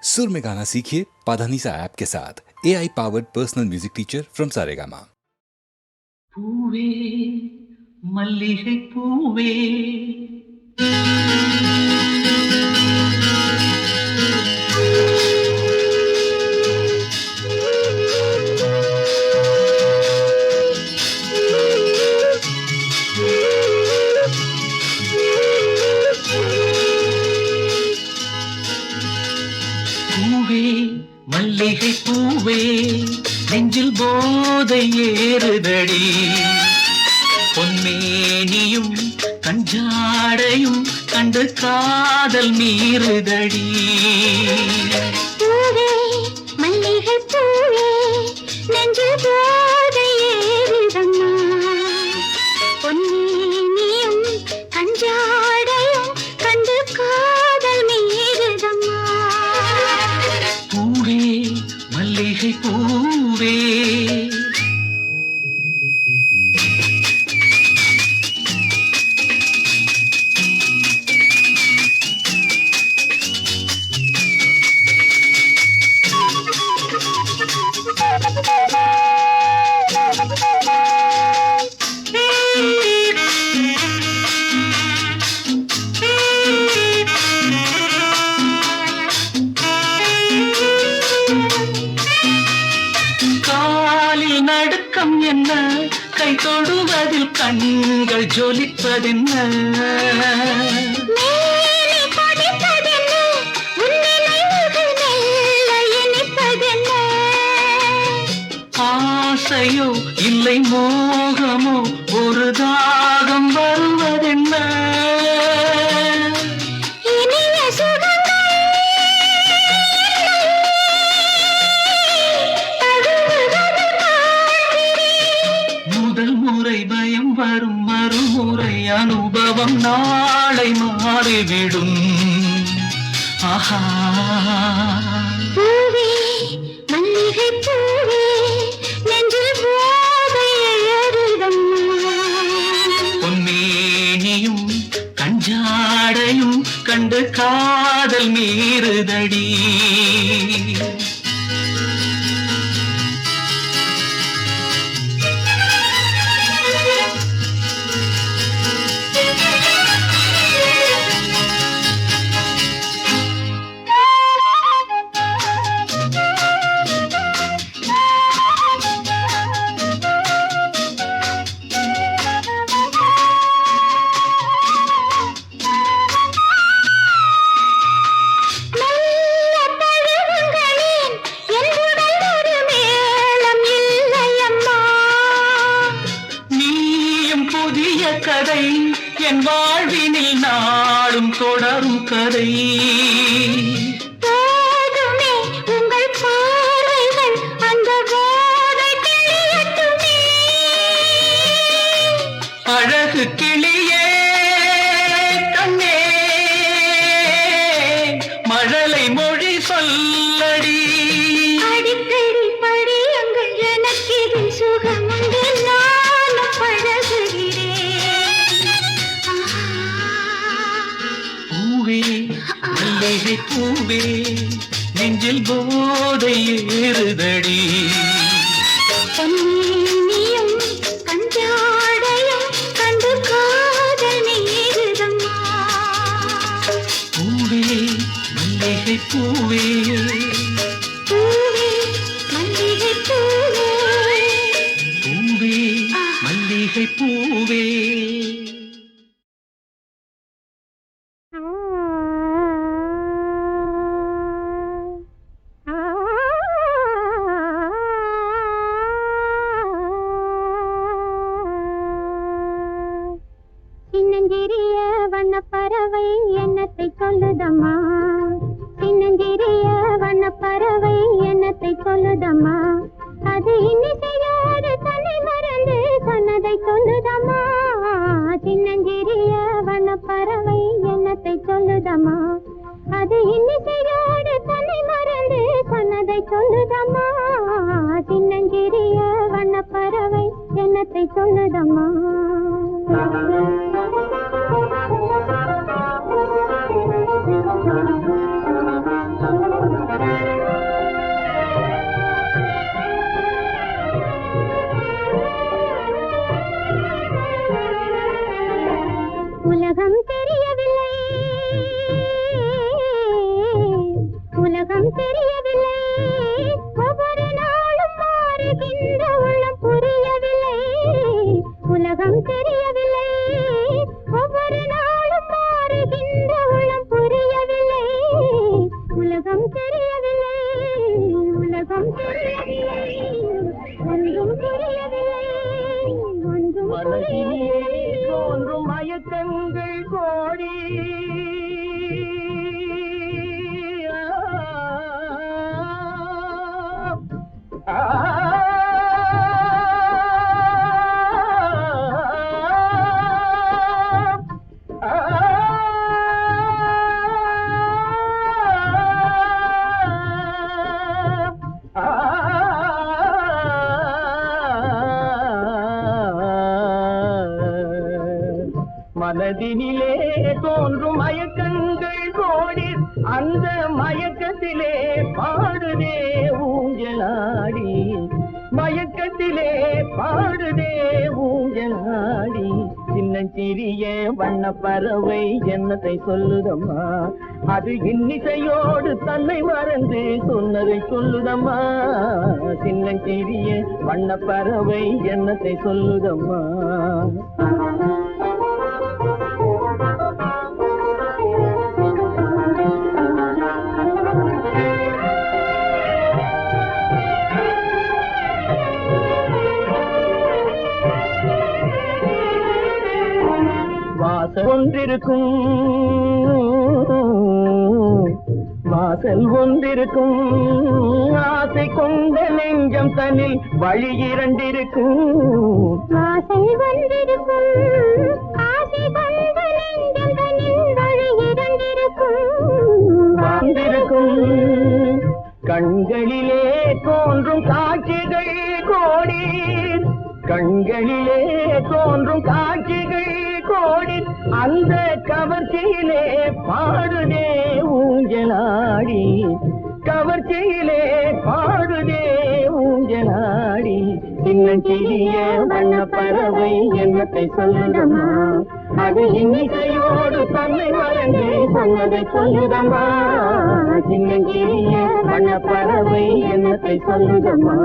सुर में गाना सीखिए पाधानीसा ऐप के साथ। AI powered personal music teacher from Saregama. பூவே மல்லிகை பூவே பூவே மல்லிகை பூவே நெஞ்சில் போதை ஏறுதடி பொன்மேனியும் கஞ்சாடையும் கண்டு காதல் மீறுதடி பூவே மல்லிகை பூவே நெஞ்சில் போதை ஏறுதம்மா பொன்மேனியும் கஞ்சாடையும் கண்டு காதல் மீறுதம்மா பூவே மல்லிகை பூவே காலில் நடுக்கம் என்ன கை தொடுவதில் கண்கள் ஜொலிப்பதென்ன மேலே கொதிப்பதென்ன உன் நினைவுகள் மெல்ல இனிப்பதென்ன ஆசையோ இல்லை மோகமோ ஒரு தாகம் வருவதென்ன இனிய சுகங்கள் தழுவுவது காண்கிறேன் முதல் முறை பயம் வரும் மறுமுறை அனுபவம் நாளை மாறிவிடும் ஆஹா பூவே மல்லிகை பூவே நெஞ்சில் போதை ஏறுதம்மா பொன்மேனியும் கஞ்சாடையும் கண்டு காதல் மீறுதடி மெல்ல தழுவுங்களேன் என் உடல் ஒரு மேளம் இல்லையம்மா நீயும் புதிய கதை என் வாழ்வினில் நாளும் தொடரும் கதை போதுமே உங்கள் பார்வைகள் அந்த போதை தெளியட்டுமே அழகு கிளியே கண்ணே மழலை மொழி சொல்லடி அடிக்கடி படியுங்கள் எனக்கிது சுகமுண்டு நானும் பழகுகிறேன் பூவே மல்லிகை பூவே நெஞ்சில் போதை ஏறுதடி பொன்மேனியும் கஞ்சாடையும் கண்டு காதல் மீறுதம்மா பூவே மல்லிகை பூவே பூவே மல்லிகை பூவே பூவே மல்லிகை பூவே சின்னஞ்சிறிய வண்ணப்பறவை எண்ணத்தை சொல்லுதம்மா சின்னஞ்சிறிய வண்ணப்பறவை எண்ணத்தை சொல்லுதம்மா அது இன்னிசையோடு தன்னை மறந்து சொன்னதை சொல்லுதம்மா சின்னஞ்சிறிய வண்ணப்பறவை எண்ணத்தை சொல்லுதம்மா அது இன்னிசையோடு தன்னை மறந்து சொன்னதை சொல்லுதம்மா சின்னஞ்சிறிய வண்ணப்பறவை எண்ணத்தை சொல்லுதம்மா ஒன்றும் புரியவில்லை ஒன்றும் மனதிலே தோன்றும் மயக்கங்கள் கோடி மனதினிலே தோன்றும் மயக்கங்கள் கோடி அந்த மயக்கத்திலே பாடுதே ஊஞ்சலாடி மயக்கத்திலே பாடுதே ஊஞ்சலாடி சின்னஞ்சிறிய வண்ண பறவை என்னத்தை சொல்லுதம்மா அது இன்னிசையோடு தன்னை மறந்து சொன்னதை சொல்லுதம்மா சின்னஞ்சிறிய வண்ண பறவை என்னத்தை சொல்லுதம்மா ஒன்றிருக்கும் வாசல் ஒன்றிருக்கும் ஆசை கொண்ட நெஞ்சம் தன்னில் வழி இரண்டிருக்கும் வாசல் வந்திருக்கும் ஆசை கொண்ட நெஞ்சம் தன்னில் வழி இரண்டிருக்கும் வந்திருக்கும் கண்களிலே தோன்றும் காட்சிகள் கோடி கண்களிலே தோன்றும் காட்சிகள் கோடி அந்த கவர்ச்சியிலே பாடுதே ஊஞ்சலாடி கவர்ச்சியிலே பாடுதே ஊஞ்சலாடி சின்னஞ்சிறிய வண்ண பறவை என்னத்தை சொல்லுதம்மா அது இன்னிசையோடு தன்னை மறந்து சொன்னதை சொல்லுதம்மா சின்னஞ்சிறிய வண்ண பறவை என்னத்தை சொல்லுதம்மா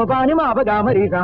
Pani ma ba ga ma ri sa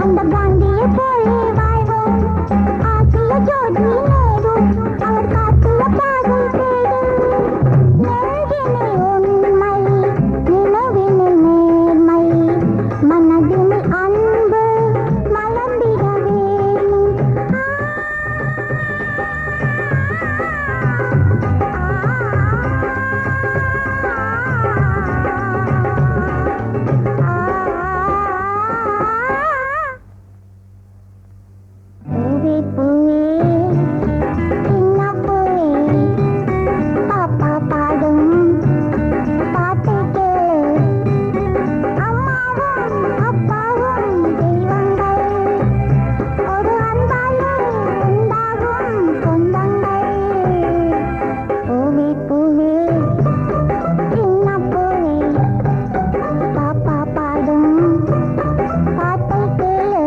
அந்த காந்தியை போலே வாழ்வோம் ஆசிய ஜோதி நேரும் அவர் காட்டிய பாதை தேடும் நெஞ்சினில் உண்மை நினைவினில் நேர்மை மனதினில் அன்பு மலர்ந்திட வேணும் பூவே பூவே சின்ன பூவே பாப்பா பாடும் பாட்டு கேளு அம்மாவும் அப்பாவும் தெய்வங்கள் ஒரு அன்பாலும் உண்டாகும் சொந்தங்கள் பூவே பூவே சின்ன பூவே பாப்பா பாடும் பாட்டு கேளு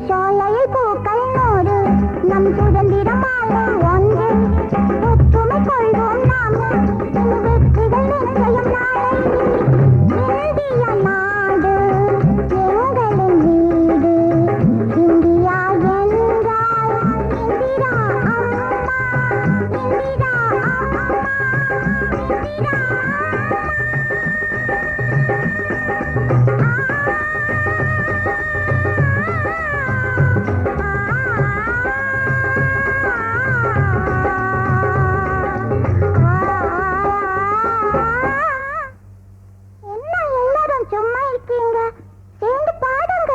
சோலையில் பூக்கள் நூறு நம் சுதந்திரமாகும் ஒன்று ஒற்றுமை கொள்வோம் நாம் இனி வெற்றிகள் நிச்சயம் நாளை இந்திய நாடு எங்களின் வீடு இந்தியா என்றால் இந்திரா அம்மா இந்திரா அம்மா இந்திரா என்ன எல்லாரும் சும்மா இருக்கீங்க சேர்ந்து பாடுங்க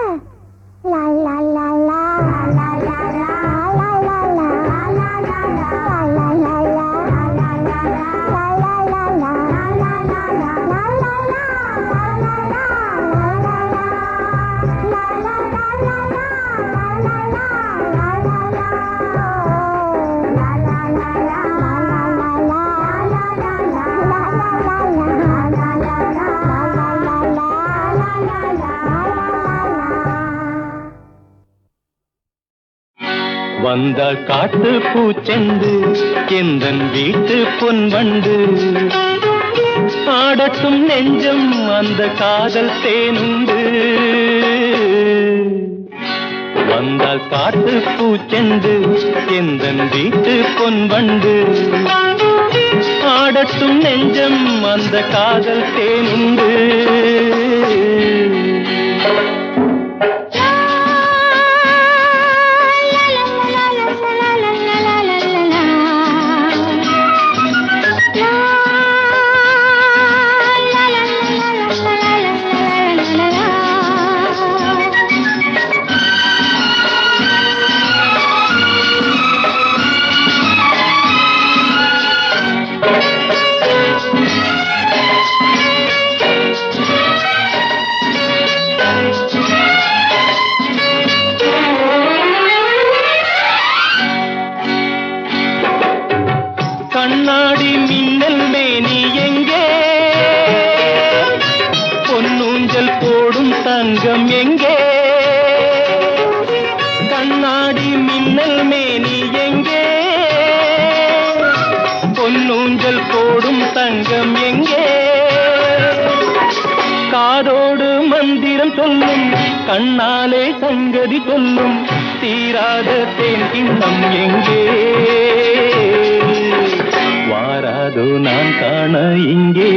லா லா லா லா லா லா லா லா லா லா லா லா லா லா லா வந்த காட்டு பூச்செண்டு எந்தன் வீட்டு பொன்வண்டு ஆடட்டும் நெஞ்சம் அந்த காதல் தேனுண்டு வந்தால் காட்டு பூச்செண்டு எந்தன் வீட்டு பொன்வண்டு ஆடட்டும் நெஞ்சம் அந்த காதல் தேனுண்டு கண்ணாடி மின்னல் மேனி எங்கே பொன்னூஞ்சல் போடும் தங்கம் எங்கே கண்ணாடி மின்னல் மேனி எங்கே பொன்னூஞ்சல் போடும் தங்கம் எங்கே காதோடு மந்திரம் சொல்லும் கண்ணாலே சங்கதி சொல்லும் தீராத தேன் கிண்ணம் எங்கே வாராதோ நான் காண இங்கே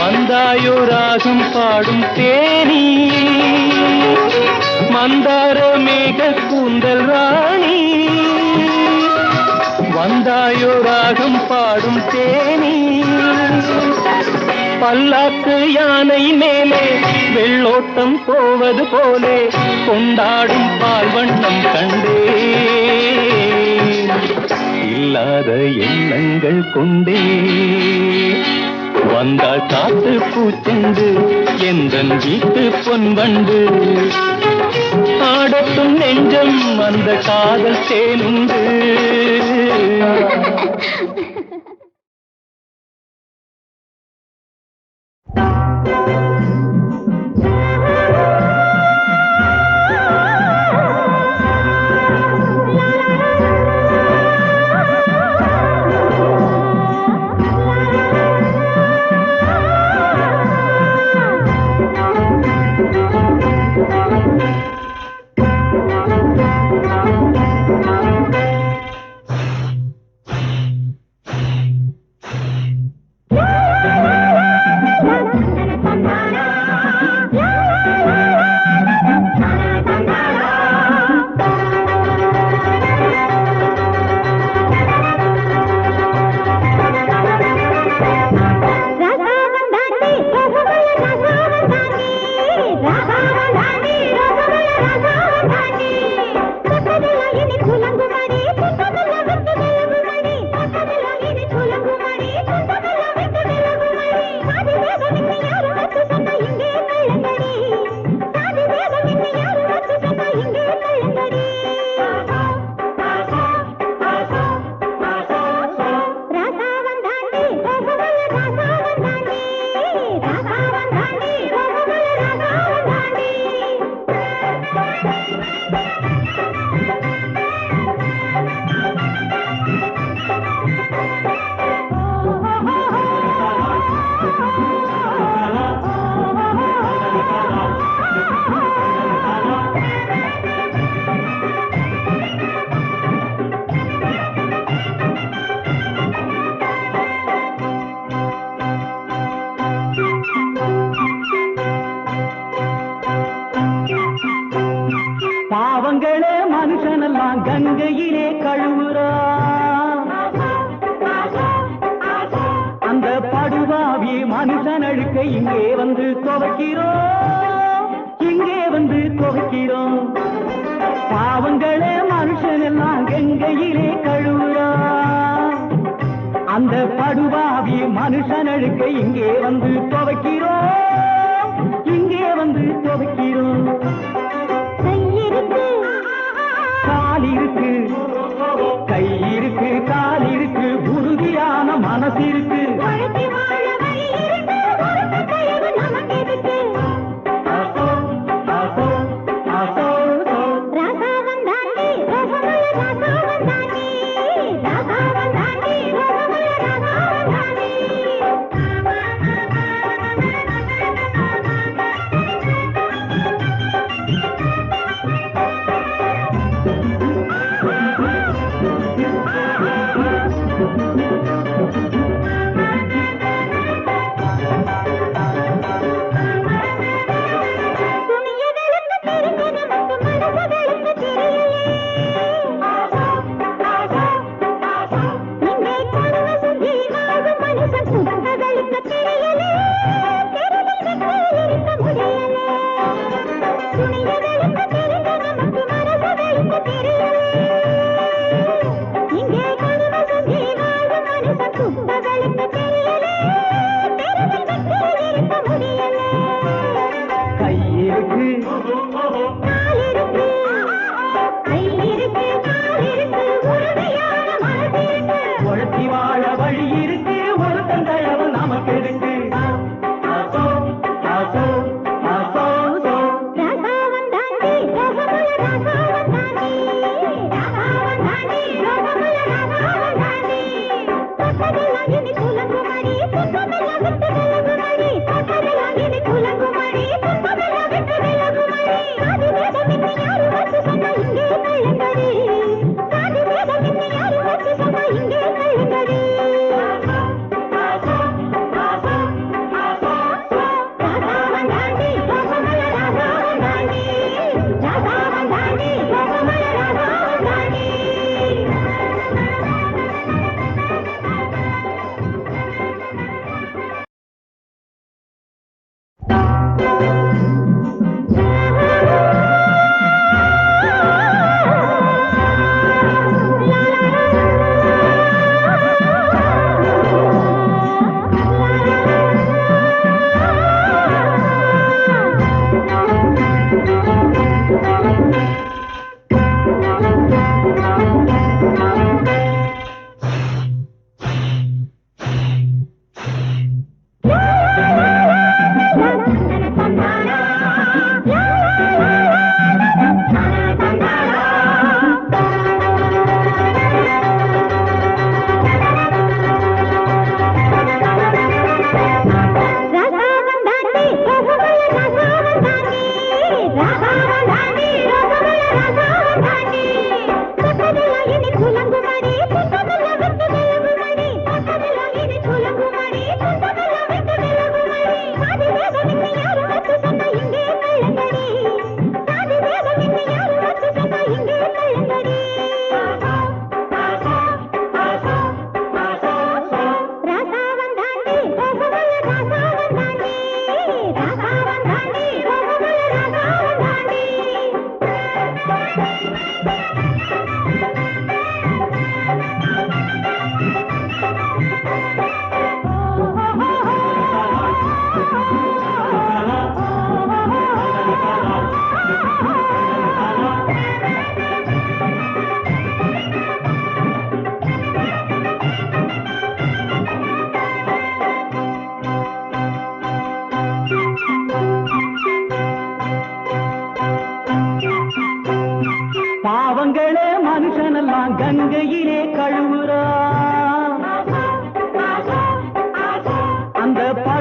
வந்தாயோ ராகம் பாடும் தேனி மந்தார மேக கூந்தல் ராணி வந்தாயோ ராகம் பாடும் தேனி பல்லாக்கு யானை மேலே வெள்ளோட்டம் போவது போலே கொண்டாடும் பால் வண்ணம் கண்டே இல்லாத எண்ணங்கள் கொண்டே வந்தால் காத்து பூச்செண்டு எந்தன் வீட்டு பொன்வண்டு ஆடட்டும் நெஞ்சம் அந்த காதல் தேனுண்டு பாவங்களே மனுஷனெல்லாம் கங்கையிலே கழுவுறா அந்த படுபாவி மனுஷன் அழுக்க இங்கே வந்து துவைக்கிறோம் இங்கே வந்து துவைக்கிறோம் பாவங்களே மனுஷனெல்லாம் கங்கையிலே கழுவுறா அந்த படுபாவி மனுஷன் அழுக்க இங்கே வந்து துவைக்கிறோம் இங்கே வந்து துவைக்கிறோம் கால் இருக்கு கை இருக்கு கால் இருக்கு உறுதியான மனசு இருக்கு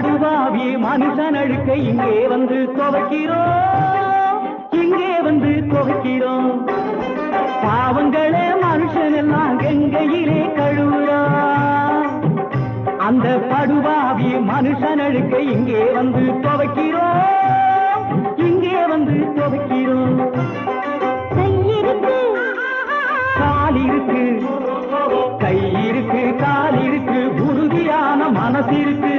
படுவாவி மனுஷன் அழுக்க இங்கே வந்து துவைக்கிறோம், இங்கே வந்து துவைக்கிறோம். பாவங்களே மனுஷன் எல்லாம் கங்கையிலே கழுவுறான். அந்த படுவாவி மனுஷன் அழுக்க இங்கே வந்து துவைக்கிறோம், இங்கே வந்து துவைக்கிறோம். கால் இருக்கு, கை இருக்கு, கால் இருக்கு, உறுதியான மனசு இருக்கு.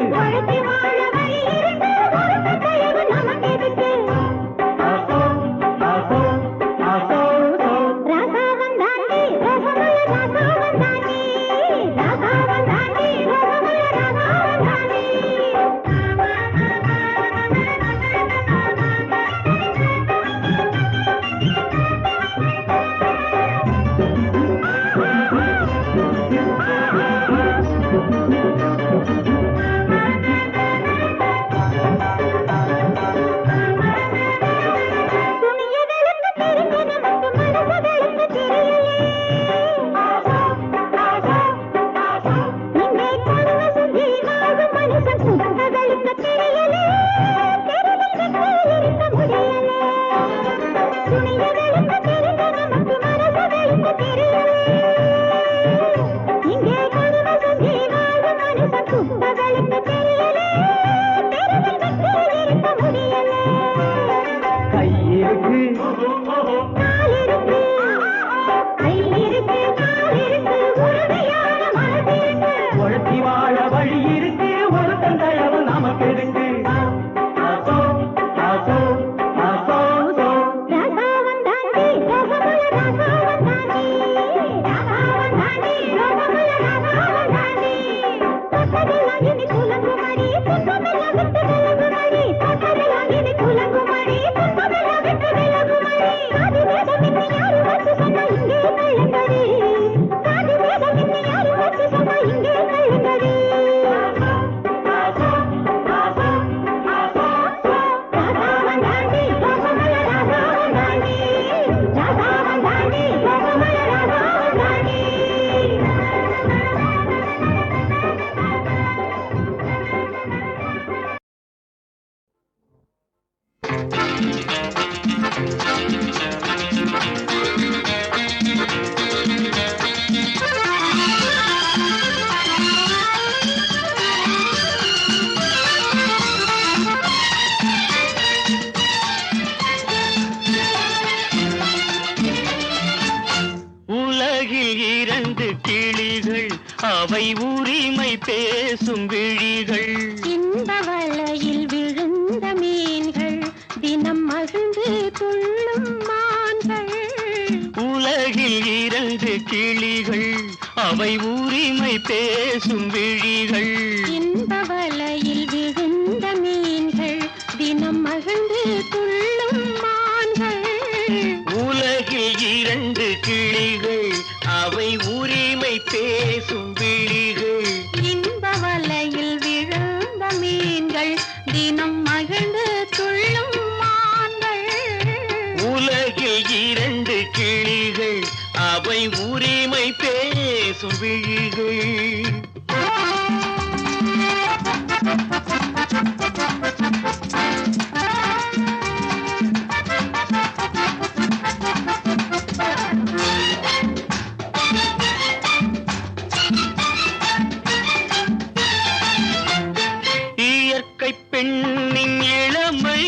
அவை உரிமை பேசும் விழிகள், இந்த வலையில் விழுந்த மீன்கள், தினம் மகிழ்ந்து துள்ளும் மான்கள். உலகில் 2 கிளிகள், அவை உரிமை பேசும் விழிகள். இந்த வலையில் விழுந்த மீன்கள், தினம் மகிழ்ந்து துள்ளும் மான்கள். உலகில் 2 கிளிகள், அவை உரிமை பேசும் விழிகள். இந்த வலையில் விழுந்த மீன்கள், தினம் மகிழ்ந்து துள்ளும் மான்கள். உலகில் 2 கிளிகள், அவை உரிமை பேசும் விழிகள். பெண்ணின் இளமை,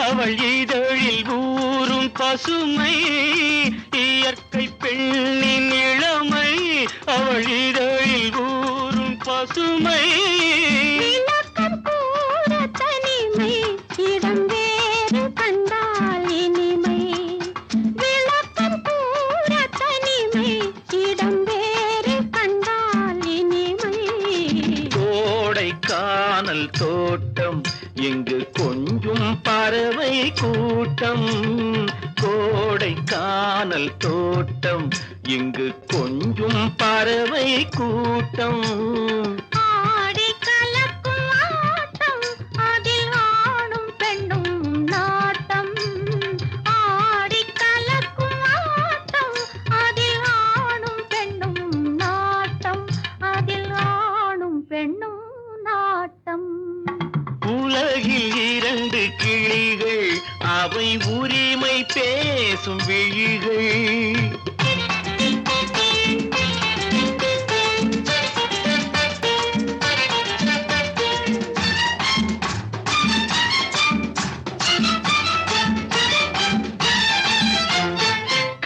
அவள் இதழில் ஊறும் பசுமை. இயற்கை பெண்ணின் இளமை, அவள் இதழில் ஊறும் பசுமை. விளக்கம் கூற தனிமை, இடம் வேறு கண்டால் இனிமை. விளக்கம் கூற தனிமை, இடம் வேறு கண்டால் இனிமை. கோடைக்கானல் தோட்டம், இங்கு கொஞ்சும் பறவை கூட்டம். கோடைக்கானல் தோட்டம், இங்கு கொஞ்சும் பறவை கூட்டம். ஆடி கலக்கும் ஆட்டம், அதில் ஆணும் பெண்ணும் நாட்டம். ஆடி கலக்கும் ஆட்டம், அதில் ஆணும் பெண்ணும் நாட்டம். அதில் ஆணும் பெண்ணும் நாட்டம். உலகில் இரண்டு கிளிகள் அவை உரிமை பேசும் விழிகள்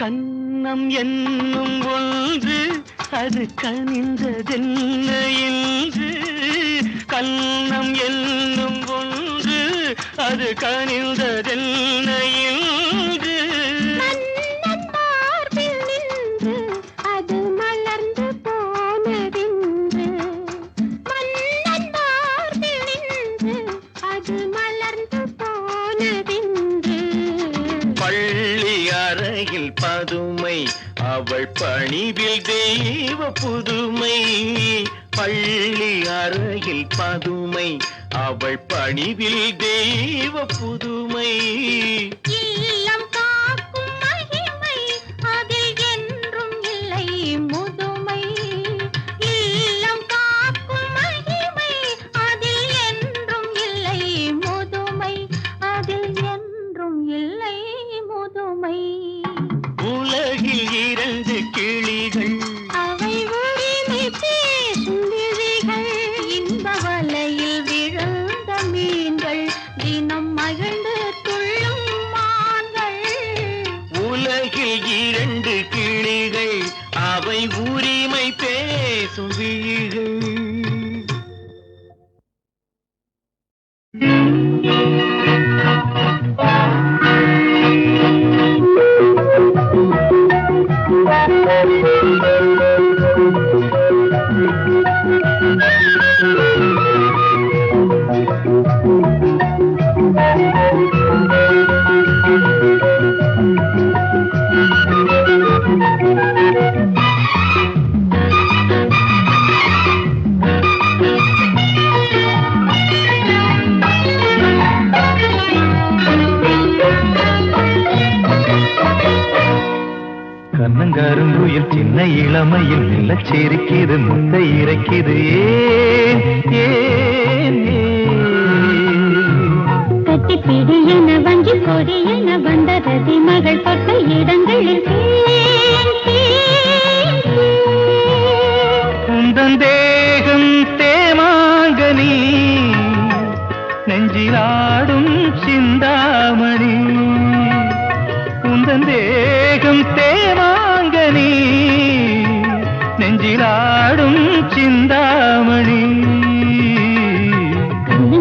கண்ணம் என்னும் ஒன்று அது கனிந்ததென்ன என்று கண்ணம் என்னும் ஒன்று அது கனிந்ததென்ன என்று மன்னன் மார்பில் நின்று அது மலர்ந்து போனதென்று மன்னன் மார்பில் நின்று அது மலர்ந்து போனதென்று பள்ளி அறையில் பதுமை அவள் பணிவில் தெய்வ புதுமை பள்ளி அறையில் பதுமை அவள் பணிவில் தெய்வ புதுமை இல்லம் காக்கும் மகிமை அதில் என்றும் இல்லை முதுமை இல்லம் காக்கும் மகிமை அதில் என்றும் இல்லை முதுமை அதில் என்றும் இல்லை முதுமை உலகில் இரண்டு கிளிகள் அவை உரிமை பேசும் விழிகள் இன்ப வலையில் விழுந்த மீன்கள் தினம் மகிழ்ந்து துள்ளும் மான்கள் உலகில் இரண்டு கிளிகள் அவை உரிமை பேசும் விழிகள் கண்ணங்கருங்குயில் சின்ன இளமையில் மெல்லச் சிரிக்குது முத்தை இறைக்குது ஏன் ஏன் கட்டிப்பிடி என வங்கி கொடி என வந்த ரதி மகள் தொட்ட இடங்களில் உந்தன் தேகம் தேமாங்கனி நெஞ்சிலாடும் சிந்தாமணி உந்தன் தேகம் தேமாங்கனி நெஞ்சிலாடும் சிந்தாமணி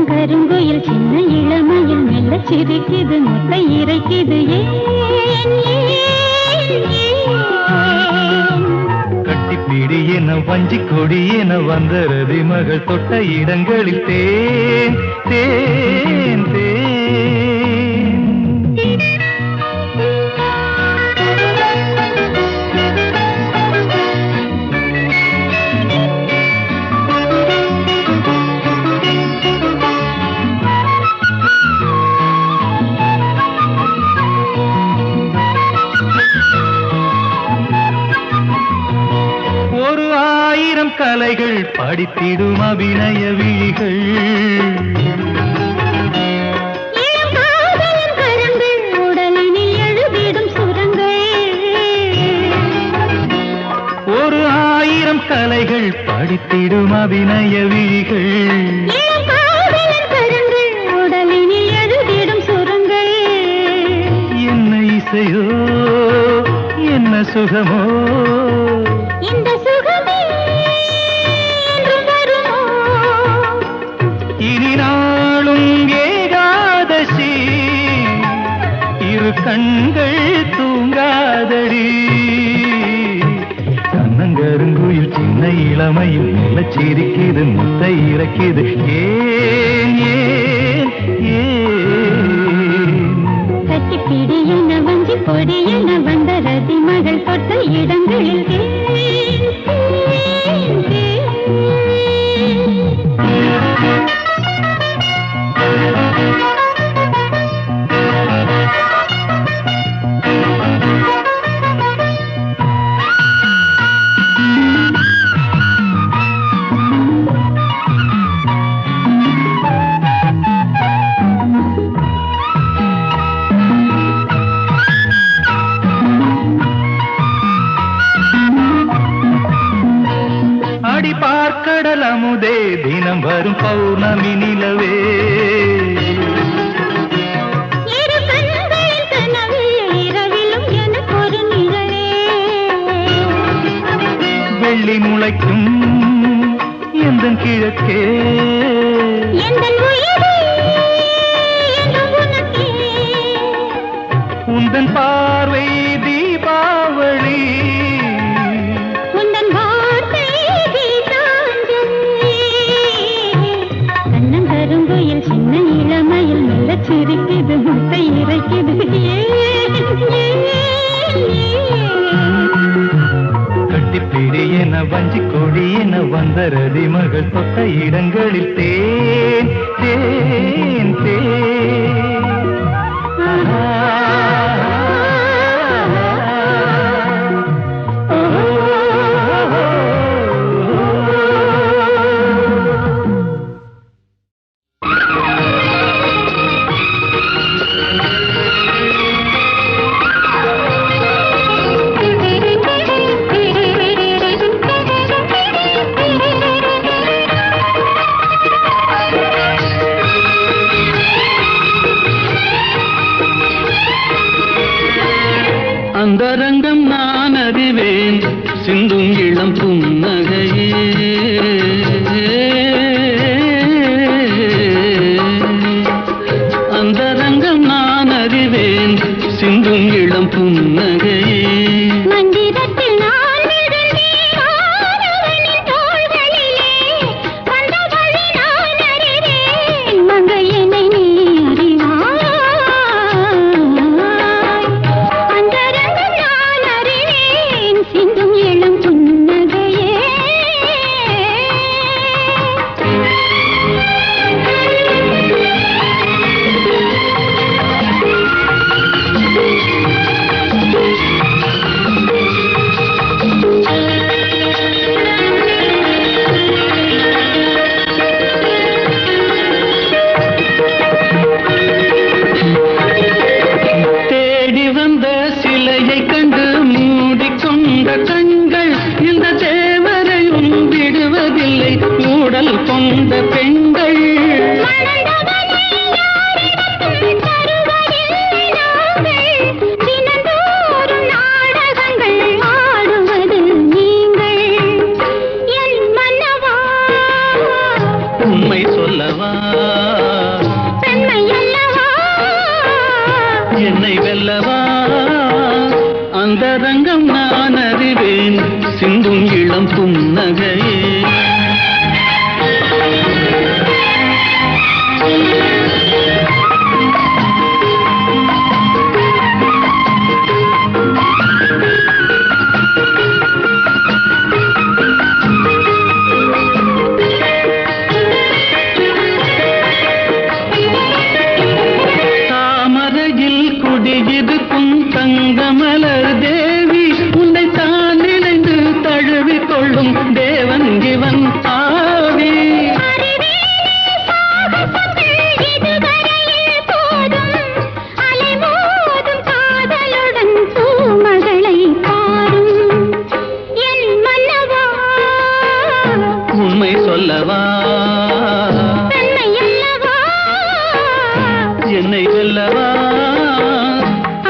கருங்குயில் சின்ன இளமையில் மெல்ல சிரிக்குது முத்தை இறைக்குது ஏன் கட்டிப்பிடி என வஞ்சி கொடி என வந்த ரதி மகள் தொட்ட இடங்களில் தேன் தேன் தேன் கலைகள் படித்திடும் அபிநய விழிகள் உடலினில் எழுதிடும் சுரங்கள் ஒரு 1000 கலைகள் படித்திடும் அபிநய விழிகள் உடலினில் எழுதிடும் சுரங்கள் என்ன இசையோ என்ன சுகமோ இந்த சுகமே இனி நாளும் ஏகாதசி இரு கண்கள் தூங்காதடி கண்ணங்கருங்குயில் சின்ன இளமையில் மெல்லச் சிரிக்குது முத்தை இறக்குது ஏன் ஏன் ஏன் கட்டிப்பிடி என வஞ்சி பொடி என வந்த ரதி மகள் தொட்ட இடங்களில் துடிக்கும் எந்தன் கிழக்கே எந்தன் உயிரே என்றும் உனக்கே. உந்தன் பார்வை தீபாவளி உந்தன் வார்த்தை கீதாஞ்சலி. கண்ணங்கருங்குயில் சின்ன இளமையில் மெல்லச் சிரிக்குது முட்டை இறைக்குது. கட்டிப்பிடி என வஞ்சி கொடி என வந்தரதி மகள் தொட்ட இடங்களில் தேன் தேன் தேன். ஆஹா. அந்தரங்கம் நான் அறிவேன் சிந்தும் இளம் புன்னகையே. அந்தரங்கம் நான் அறிவேன் சிந்தும் இளம் புன்னகையே. மந்திரத்தில் நான் விழுந்தேன் ஆரவனின் தோள்களிலே. வந்த வழி நான் அறிவேன் மங்கையனை நீ அறிவாய். அந்தரங்கம் நான் அறிவேன் சிந்தும் இளம் புன்னகையே. தேடி வந்த சிலையை கண்டு மூடிக்கொண்ட கண்கள் இந்த தேவரையும் விடுவதில்லை ஊடல் கொண்ட பெண்கள். மணந்தவனை யாரிடத்தும் தருவதில்லை நாங்கள். தினந்தோறும் நாடகங்கள் ஆடுவது நீங்கள். என் மன்னவா உண்மை சொல்லவா பெண்மை அல்லவா. என்னை வெல்லவா. அந்தரங்கம் நான் அறிவேன் சிந்தும் இளம் புன்னகையே. தாமரையில் குடியிருக்கும் தங்கமலர் தேவி உன்னை தான் நினைந்து தழுவிக் கொள்ளும் தேவன் இவன் ஆவி. அறிவேனே சாகசங்கள் இதுவரையில் போதும். அலைமோதும் காதலுடன் பூமகளை பாரும். என் மன்னவா உண்மை சொல்லவா பெண்மை அல்லவா. என்னை வெல்லவா.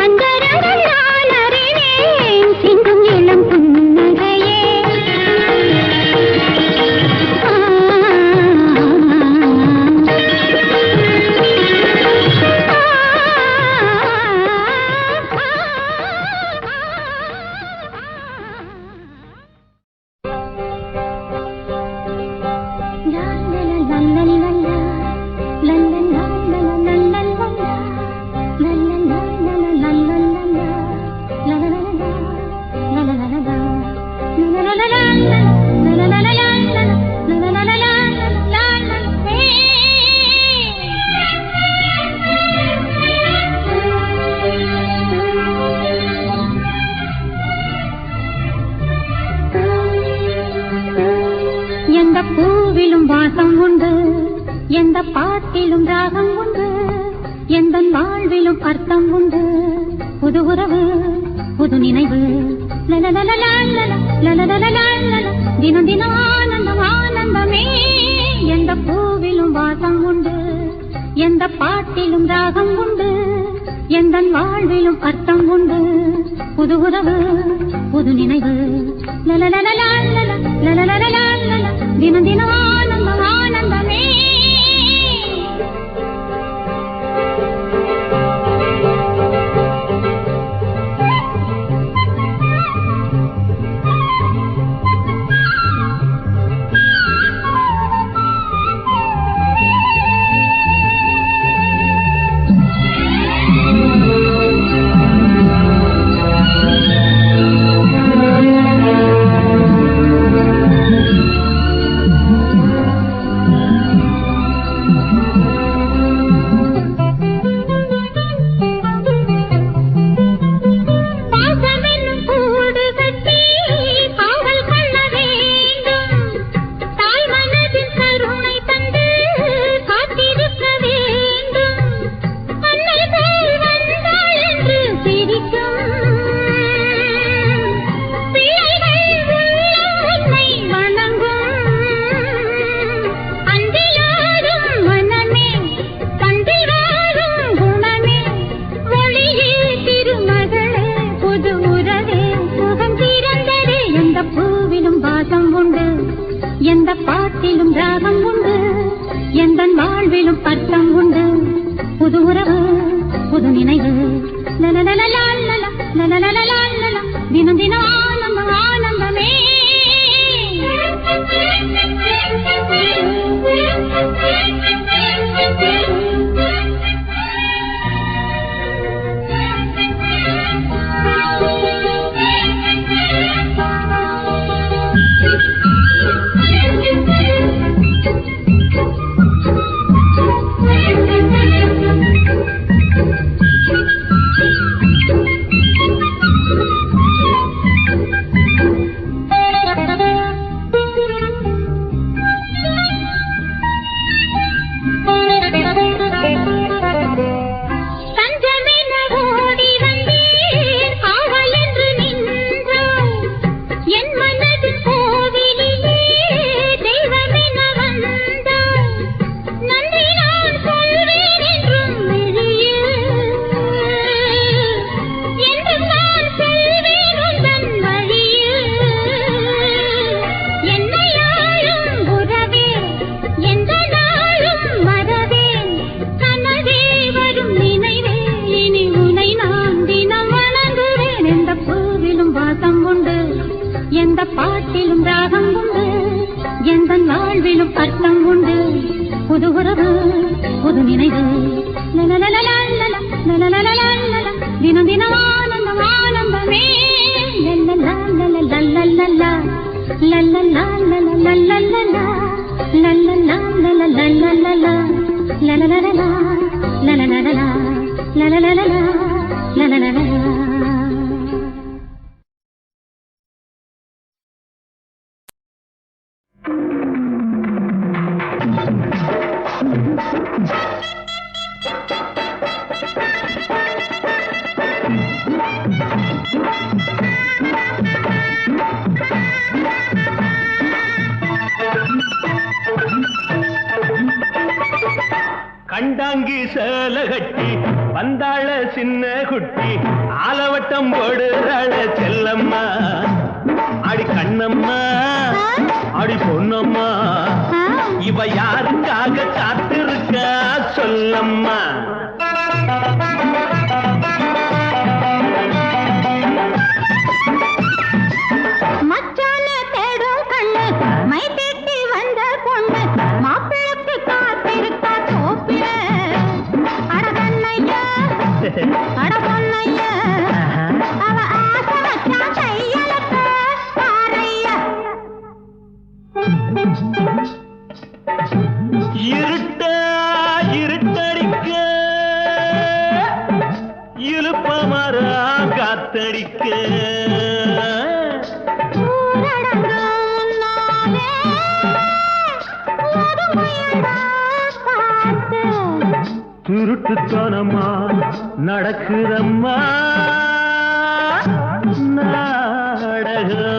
அந்தரங்கம் நான் அறிவேன் சிந்தும் இளம் புன்னகையே. எந்த பூவிலும் வாசம் உண்டு, எந்த பாட்டிலும் ராகம் உண்டு, எந்த வாழ்விலும் அர்த்தம் உண்டு. புது உறவு புது நினைவு தினம் தினம் ஆனந்தம் ஆனந்தமே. எந்த பூவிலும் வாசம் உண்டு, எந்த எந்த பாட்டிலும் ராகம் உண்டு எந்த வாழ்விலும் அர்த்தம் உண்டு புது உறவு புது நினைவு தினம் தினம் ஆனந்தம் ஆனந்தமே எந்த பாட்டிலும் ராகம் உண்டு எந்த வாழ்விலும் அர்த்தம் உண்டு புது உறவு புது நினைவு தினம் தினம் ஆனந்தம் ஆனந்தமே எந்த பாட்டிலும் ராகம் உண்டு எந்த வாழ்விலும் அர்த்தம் உண்டு புது உறவு புது நினைவு தினம் தினம் ஆனந்தம் ஆனந்தமே கண்டாங்கி சேல கட்டி வந்தாள சின்ன குட்டி ஆலவட்டம் போடுறாள செல்லம்மா அடி கண்ணம்மா அடி பொன்னம்மா இவ யாருக்காக காத்திருக்கா சொல்லம்மா இருட்ட இருட்டடிக்க இழுப்பமரா காத்தடிக்க திருட்டுத்தனமா நடக்குதம்மா நாடகம்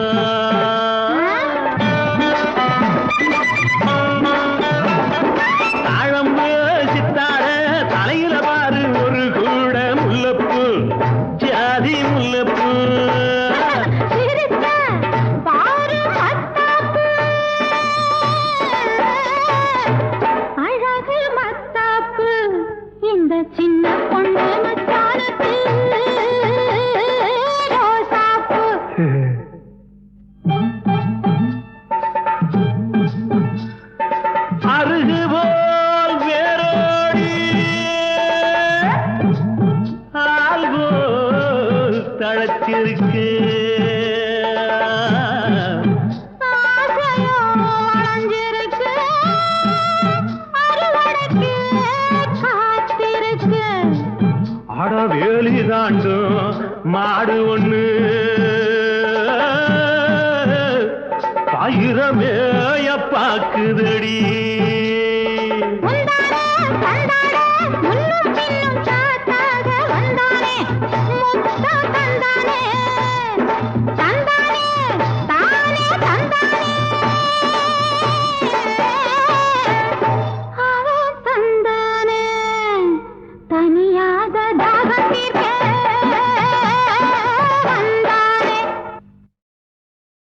தாழம்பு சித்தார இந்த சின்ன பொண்ணு மச்சானுக்கு ரோசாப்பூ. அருகு போல் வேரோடி ஆள் போல் தழைச்சிருக்கு ஆசையோ வளைஞ்சிருக்கு, அறுவடைக்கு காத்திருக்கு. அடவேலி தாண்டும் மாடு ஒண்ணு பயிரமேய பாக்குதடி